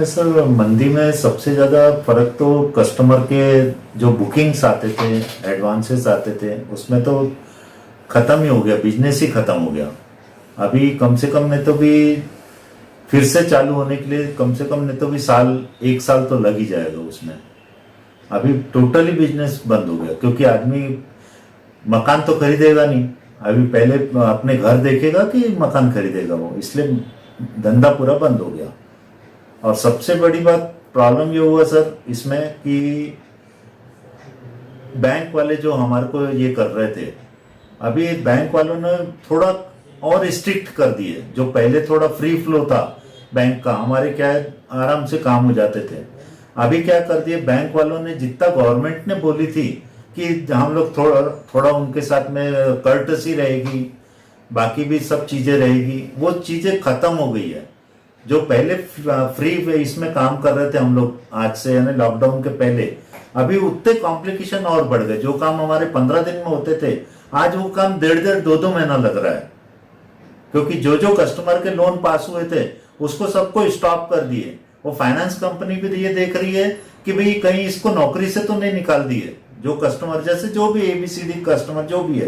इसमें सर मंदी में सबसे ज़्यादा फर्क तो कस्टमर के जो बुकिंग्स आते थे, एडवांसेस आते थे, उसमें तो ख़त्म ही हो गया, बिजनेस ही ख़त्म हो गया। अभी कम से कम नहीं तो भी फिर से चालू होने के लिए कम से कम नहीं तो भी एक साल तो लग ही जाएगा उसमें। अभी टोटली बिजनेस बंद हो गया क्योंकि आदमी मकान तो खरीदेगा नहीं, अभी पहले अपने घर देखेगा कि मकान खरीदेगा वो, इसलिए धंधा पूरा बंद हो गया। और सबसे बड़ी बात प्रॉब्लम ये हुआ सर इसमें कि बैंक वाले जो हमारे को ये कर रहे थे, अभी बैंक वालों ने थोड़ा और स्ट्रिक्ट कर दिए। जो पहले थोड़ा फ्री फ्लो था बैंक का, हमारे क्या है आराम से काम हो जाते थे, अभी क्या कर दिए बैंक वालों ने, जितना गवर्नमेंट ने बोली थी कि हम लोग थोड़ा उनके साथ में कर्टसी रहेगी, बाकी भी सब चीजें रहेगी, वो चीजें खत्म हो गई है। जो पहले फ्री इसमें काम कर रहे थे हम लोग आज से, यानी लॉकडाउन के पहले, अभी उतने कॉम्प्लिकेशन और बढ़ गए। जो काम हमारे 15 दिन में होते थे, आज वो काम 1.5-2 महीना लग रहा है, क्योंकि जो कस्टमर के लोन पास हुए थे उसको सबको स्टॉप कर दिए। वो फाइनेंस कंपनी भी ये देख रही है कि भाई कहीं इसको नौकरी से तो नहीं निकाल दिए, जो कस्टमर जैसे जो भी ABCD कस्टमर जो भी है,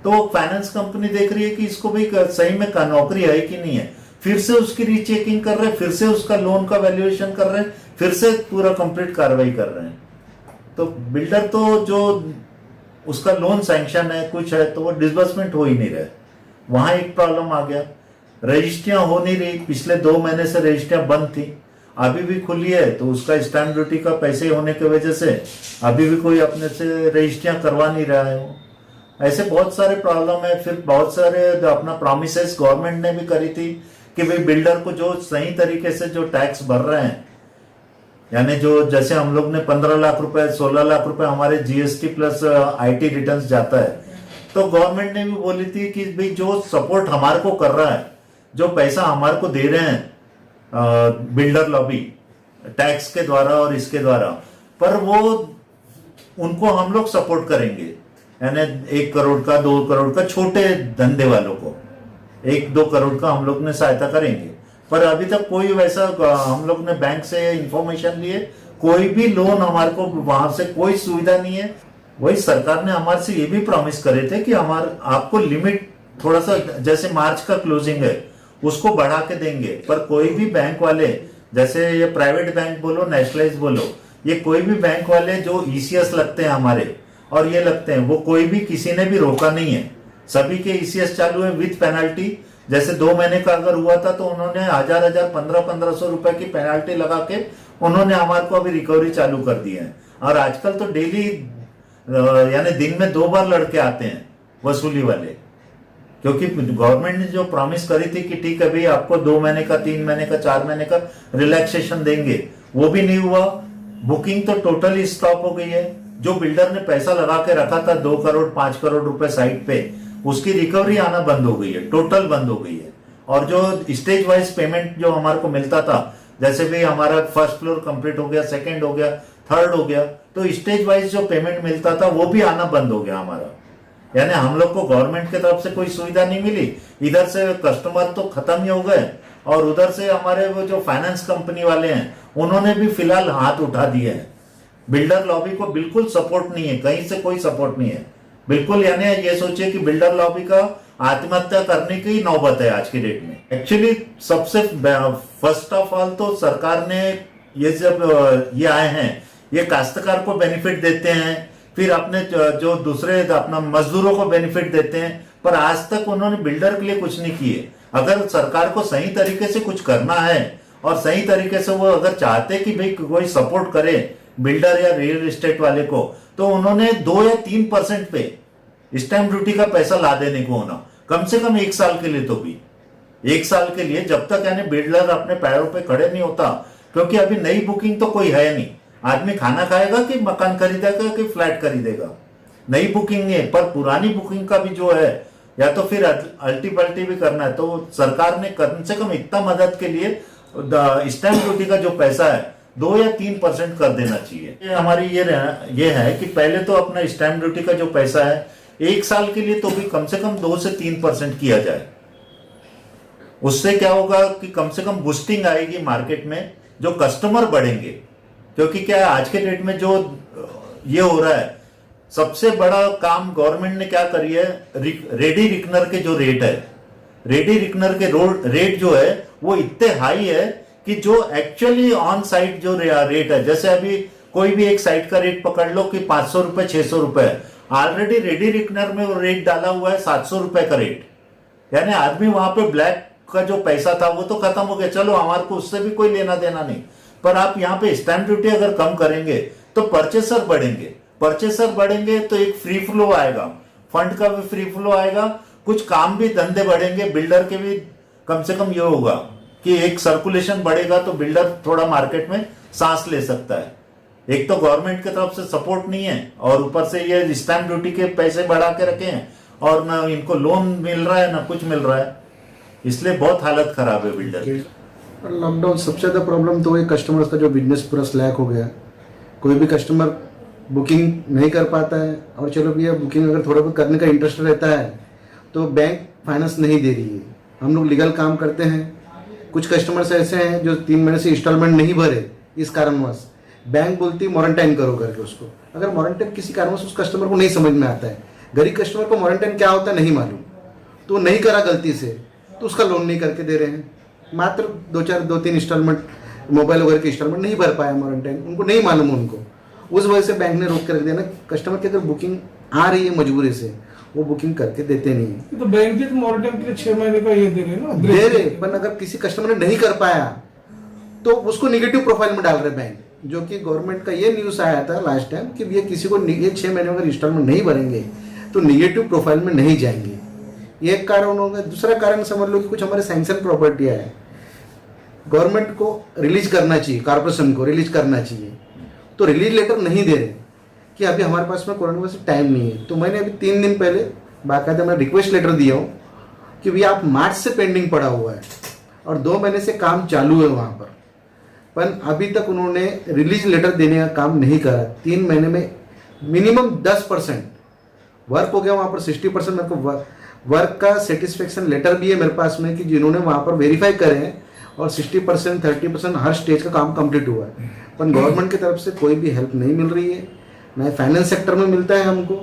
तो फाइनेंस कंपनी देख रही है कि इसको भी सही में नौकरी है कि नहीं है, फिर से उसकी रीचेकिंग कर रहे हैं, फिर से उसका लोन का वैल्यूएशन कर रहे हैं, फिर से पूरा कंप्लीट कार्रवाई कर रहे हैं। तो बिल्डर तो जो उसका लोन सैंक्शन है कुछ है तो वो डिसबर्समेंट हो ही नहीं रहा है, वहां एक प्रॉब्लम आ गया। रजिस्ट्रियां हो नहीं रही, पिछले 2 महीने से रजिस्ट्रियां बंद थी, अभी भी खुली है तो उसका स्टैंप ड्यूटी का पैसे होने की वजह से अभी भी कोई अपने से रजिस्ट्रियां करवा नहीं रहा है। वो ऐसे बहुत सारे प्रॉब्लम है। फिर बहुत सारे अपना प्रॉमिसेस गवर्नमेंट ने भी करी थी कि भाई बिल्डर को जो सही तरीके से जो टैक्स भर रहे हैं, यानी जो जैसे हम लोग ने 15 लाख रुपए 16 लाख रुपए हमारे GST प्लस IT रिटर्न्स जाता है, तो गवर्नमेंट ने भी बोली थी कि भाई जो सपोर्ट हमारे को कर रहा है, जो पैसा हमारे को दे रहे हैं बिल्डर लॉबी टैक्स के द्वारा और इसके द्वारा, पर वो उनको हम लोग सपोर्ट करेंगे, यानी 1 करोड़ का 2 करोड़ का छोटे धंधे वालों को 1-2 करोड़ का हम लोग ने सहायता करेंगे। पर अभी तक कोई वैसा हम लोग ने बैंक से इंफॉर्मेशन लिए, कोई भी लोन हमारे को वहां से कोई सुविधा नहीं है। वही सरकार ने हमारे से ये भी प्रॉमिस करे थे कि आपको लिमिट थोड़ा सा, जैसे मार्च का क्लोजिंग है उसको बढ़ा के देंगे, पर कोई भी बैंक वाले, जैसे ये प्राइवेट बैंक बोलो नेशनलाइज बोलो, ये कोई भी बैंक वाले जो ECS लगते हैं हमारे और ये लगते हैं, वो कोई भी किसी ने भी रोका नहीं है। सभी के ECS चालू है विथ पेनल्टी। जैसे 2 महीने का अगर हुआ था तो उन्होंने 1000 1500 रुपए की पेनल्टी लगा के उन्होंने हमारे को अभी रिकवरी चालू कर दी है। और आजकल तो डेली यानी दिन में 2 बार लड़के आते हैं वसूली वाले, क्योंकि गवर्नमेंट ने जो प्रॉमिस करी थी कि ठीक है भाई आपको 2 महीने का 3 महीने का 4 महीने का रिलैक्सेशन देंगे, वो भी नहीं हुआ। बुकिंग तो टोटली स्टॉप हो गई है। जो बिल्डर ने पैसा लगा के रखा था 2 करोड़ 5 करोड़ रुपए साइड पे, उसकी रिकवरी आना बंद हो गई है, टोटल बंद हो गई है। और जो स्टेज वाइज पेमेंट जो हमारे को मिलता था, जैसे भी हमारा फर्स्ट फ्लोर कंप्लीट हो गया, सेकंड हो गया, थर्ड हो गया, तो स्टेज वाइज जो पेमेंट मिलता था वो भी आना बंद हो गया हमारा। यानी हम लोग को गवर्नमेंट की तरफ से कोई सुविधा नहीं मिली, इधर से कस्टमर तो खत्म ही हो गए, और उधर से हमारे वो जो फाइनेंस कंपनी वाले हैं उन्होंने भी फिलहाल हाथ उठा दिए हैं। बिल्डर लॉबी को बिल्कुल सपोर्ट नहीं है, कहीं से कोई सपोर्ट नहीं है बिल्कुल। यानी ये सोचिए कि बिल्डर लॉबी का आत्महत्या करने की नौबत है आज की डेट में। एक्चुअली सबसे फर्स्ट ऑफ ऑल तो सरकार ने ये जब ये आए हैं, ये काश्तकार को बेनिफिट देते हैं, फिर अपने जो दूसरे अपना मजदूरों को बेनिफिट देते हैं, पर आज तक उन्होंने बिल्डर के लिए कुछ नहीं किए। अगर सरकार को सही तरीके से कुछ करना है और सही तरीके से वो अगर चाहते कि भाई कोई सपोर्ट करे बिल्डर या रियल एस्टेट वाले को, तो उन्होंने 2 या 3% पे स्टैंप ड्यूटी का पैसा ला देने को होना, कम से कम 1 साल के लिए। तो भी 1 साल के लिए, जब तक यानी बिल्डर अपने पैरों पे खड़े नहीं होता, क्योंकि अभी नई बुकिंग तो कोई है नहीं। आदमी खाना खाएगा कि मकान खरीदेगा कि फ्लैट खरीदेगा, नई बुकिंग नहीं है। पर पुरानी बुकिंग का भी जो है, या तो फिर अल्टी पल्टी भी करना है, तो सरकार ने कम से कम इतना मदद के लिए स्टैंप ड्यूटी का जो पैसा है 2 या 3% कर देना चाहिए। हमारी ये है कि पहले तो अपना स्टैंप ड्यूटी का जो पैसा है 1 साल के लिए तो भी कम से कम 2 से 3% किया जाए। उससे क्या होगा कि कम से कम बूस्टिंग आएगी मार्केट में जो कस्टमर बढ़ेंगे, क्योंकि क्या है आज के डेट में जो ये हो रहा है, सबसे बड़ा काम गवर्नमेंट ने क्या करी है, रेडी रिकनर के जो रेट है, रेडी रिकनर के रेट जो है वो इतने हाई है कि जो एक्चुअली ऑन साइट जो रेट है, जैसे अभी कोई भी एक साइट का रेट पकड़ लो कि 500 रुपए 600 रुपए, ऑलरेडी रेडी रिकनर में वो रेट डाला हुआ है 700 रुपए का रेट। यानी आदमी वहां पे ब्लैक का जो पैसा था वो तो खत्म हो गया, चलो हमारे को उससे भी कोई लेना देना नहीं, पर आप यहाँ पे स्टैंप ड्यूटी अगर कम करेंगे तो परचेसर बढ़ेंगे, परचेसर बढ़ेंगे तो एक फ्री फ्लो आएगा, फंड का भी फ्री फ्लो आएगा, कुछ काम भी धंधे बढ़ेंगे, बिल्डर के भी कम से कम ये होगा कि एक सर्कुलेशन बढ़ेगा तो बिल्डर थोड़ा मार्केट में सांस ले सकता है। एक तो गवर्नमेंट की तरफ से सपोर्ट नहीं है और ऊपर से ये स्टैंप ड्यूटी के पैसे बढ़ा के रखे हैं और ना इनको लोन मिल रहा है ना कुछ मिल रहा है, इसलिए बहुत हालत खराब है बिल्डर की। लॉकडाउन सबसे ज़्यादा प्रॉब्लम तो ये कस्टमर्स का जो बिजनेस पूरा स्लैक हो गया। कोई भी कस्टमर बुकिंग नहीं कर पाता है, और चलो भैया बुकिंग अगर थोड़ा बहुत करने का इंटरेस्ट रहता है तो बैंक फाइनेंस नहीं दे रही है। हम लोग लीगल काम करते हैं, कुछ कस्टमर्स ऐसे हैं जो 3 महीने से इंस्टॉलमेंट नहीं भरे, इस कारणवश बैंक बोलती है मोरेंटाइन करो करके उसको। अगर मोरेंटाइन किसी कारणवश उस कस्टमर को नहीं समझ में आता है, गरीब कस्टमर को मोरेंटाइन क्या होता है नहीं मालूम, तो नहीं करा गलती से तो उसका लोन नहीं करके दे रहे हैं। मात्र 2-3 इंस्टॉलमेंट मोबाइल वगैरह के इंस्टॉलमेंट नहीं भर पाया मोरेंटाइन, उनको नहीं मालूम, उनको उस वजह से बैंक ने रोक कर रख दिया ना। कस्टमर की अगर बुकिंग आ रही है मजबूरी से, वो बुकिंग करके देते नहीं है। तो बैंक भी तो मोरेटोरियम के लिए 6 महीने का ये दे रहे हैं ना, दे रहे, पर अगर किसी कस्टमर ने नहीं कर पाया तो उसको निगेटिव प्रोफाइल में डाल रहे बैंक, जो कि गवर्नमेंट का ये न्यूज़ आया था लास्ट टाइम कि ये किसी को ये 6 महीने अगर इंस्टॉलमेंट नहीं भरेंगे तो निगेटिव प्रोफाइल में नहीं जाएंगे। ये एक कारण होगा। दूसरा कारण समझ लो कि कुछ हमारे सैंक्शन प्रॉपर्टियाँ है, गवर्नमेंट को रिलीज करना चाहिए, कॉर्पोरेशन को रिलीज करना चाहिए, तो रिलीज लेटर नहीं दे रहे कि अभी हमारे पास में कोरोना वजह से टाइम नहीं है। तो मैंने अभी 3 दिन पहले बाकायदा मैं रिक्वेस्ट लेटर दिया हूँ कि भैया आप मार्च से पेंडिंग पड़ा हुआ है और 2 महीने से काम चालू है वहाँ पर अभी तक उन्होंने रिलीज लेटर देने का काम नहीं करा। 3 महीने में मिनिमम 10% वर्क हो गया वहाँ पर, 60% मेरे को वर्क का सेटिस्फेक्शन लेटर भी है मेरे पास में कि जिन्होंने वहाँ पर वेरीफाई करे हैं, और 60% 30% हर स्टेज का काम कंप्लीट हुआ है। पर गवर्नमेंट की तरफ से कोई भी हेल्प नहीं मिल रही है, ना फाइनेंस सेक्टर में मिलता है हमको।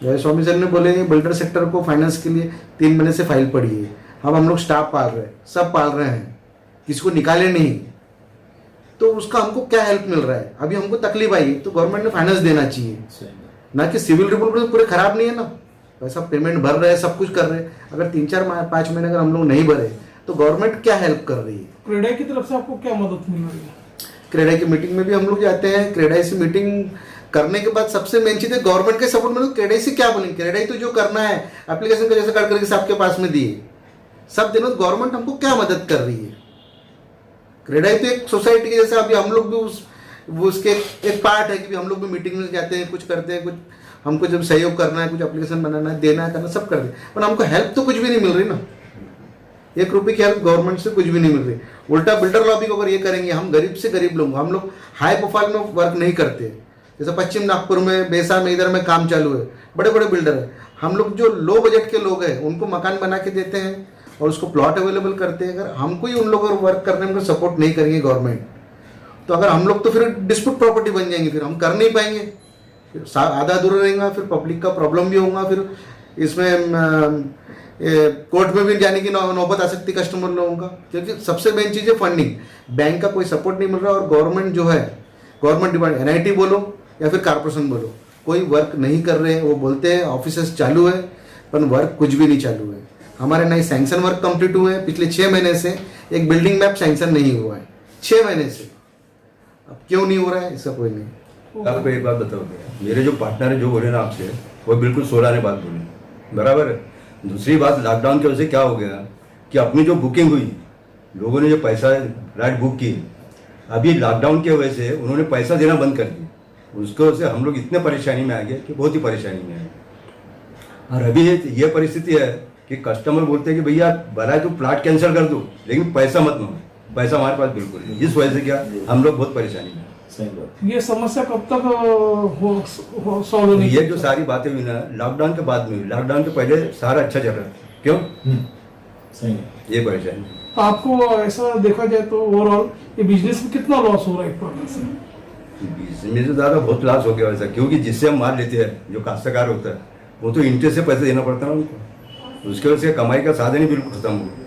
जय स्वामी सर ने बोले बिल्डर सेक्टर को फाइनेंस के लिए 3 महीने से फाइल पड़ी है। अब हम लोग स्टाफ पाल रहे हैं, सब पाल रहे हैं, किसी को निकाले नहीं, तो उसका हमको क्या हेल्प मिल रहा है? अभी हमको तकलीफ आई तो गवर्नमेंट ने फाइनेंस देना चाहिए, ना कि सिविल रिपोर्ट पूरे खराब नहीं है ना, पैसा पेमेंट भर रहे हैं, सब कुछ कर रहे हैं। अगर 3-4-5 महीने अगर हम लोग नहीं भरे तो गवर्नमेंट क्या हेल्प कर रही है? क्रेडाई की तरफ से आपको क्या मदद मिल रही है? क्रेडाई की मीटिंग में भी हम लोग जाते हैं। क्रेडाई से मीटिंग करने के बाद सबसे मेन चीज है गवर्नमेंट के सपोर्ट में। क्रेडाई से क्या बोलेंगे? क्रेडाई तो जो करना है एप्लीकेशन का जैसे कर करके सबके पास में दिए, सब दिनों गवर्नमेंट हमको क्या मदद कर रही है? क्रेडाई तो एक सोसाइटी के जैसे, अभी हम लोग भी उसके एक पार्ट है कि हम लोग भी मीटिंग में जाते हैं, कुछ करते हैं, कुछ हमको जब सहयोग करना है, कुछ एप्लीकेशन बनाना है, देना है, करना, सब करते हैं, पर हमको हेल्प तो कुछ भी नहीं मिल रही ना। 1 रुपये की हेल्प गवर्नमेंट से कुछ भी नहीं मिल रही। उल्टा बिल्डर लॉबी को अगर ये करेंगे, हम गरीब से गरीब लोग, हम लोग हाई प्रोफाइल में वर्क नहीं करते। जैसे पश्चिम नागपुर में, बेसा में, इधर में काम चालू है, बड़े बड़े बिल्डर है। हम लोग जो लो बजट के लोग हैं उनको मकान बना के देते हैं और उसको प्लॉट अवेलेबल करते हैं। अगर हमको ही उन लोगों को वर्क करने में सपोर्ट नहीं करेंगे गवर्नमेंट, तो अगर हम लोग तो फिर डिस्प्यूट प्रॉपर्टी बन जाएंगे, फिर हम कर नहीं पाएंगे, फिर आधा अधूरा रहेगा, फिर पब्लिक का प्रॉब्लम भी होगा, फिर इसमें कोर्ट में भी जाने की नौबत आ सकती कस्टमर लोगों का। क्योंकि सबसे मेन चीज़ है फंडिंग, बैंक का कोई सपोर्ट नहीं मिल रहा, और गवर्नमेंट जो है, गवर्नमेंट डिपार्टमेंट, NIT बोलो या फिर कॉर्पोरेशन बोलो, कोई वर्क नहीं कर रहे हैं। वो बोलते हैं ऑफिस चालू है, पर वर्क कुछ भी नहीं चालू है। हमारे नए सैंक्शन वर्क कंप्लीट हुए हैं, पिछले 6 महीने से एक बिल्डिंग मैप सैंक्शन नहीं हुआ है, 6 महीने से। अब क्यों नहीं हो रहा है इसका कोई नहीं। आपको एक बात बताओ, मेरे जो पार्टनर है जो बोले ना आपसे, वो बिल्कुल 16 ने बात बोली, बराबर है। दूसरी बात, लॉकडाउन की वजह से क्या हो गया कि अपनी जो बुकिंग हुई, लोगों ने जो पैसा राइट बुक की, अभी लॉकडाउन की वजह से उन्होंने पैसा देना बंद कर दिया। उसकी वजह से हम लोग इतने परेशानी में आ गए कि बहुत ही परेशानी में आए। और अभी ये परिस्थिति है कि कस्टमर बोलते हैं कि भैया भला तो प्लाट कैंसिल कर दो, लेकिन पैसा मत मांगो, पैसा हमारे पास बिल्कुल नहीं। इस वजह से क्या हम लोग बहुत परेशानी में। ये समस्या कब तक सॉल्व होगी? ये जो सारी बातें हुई ना लॉकडाउन के बाद में, लॉकडाउन के पहले सारा अच्छा चल रहा था। क्यों? सही है। ये परेशानी। तो आपको ऐसा देखा जाए तो ओवरऑल ये बिजनेस में कितना लॉस हो रहा है एक प्रकार से? बिजनेस से ज़्यादा बहुत लॉस हो गया वैसा, क्योंकि जिससे हम माल लेते हैं जो काश्तकार होता है वो तो इंटरेस्ट से पैसे देना पड़ता है ना उनको, उसके वजह से कमाई का साधन ही बिल्कुल खत्म हो गया।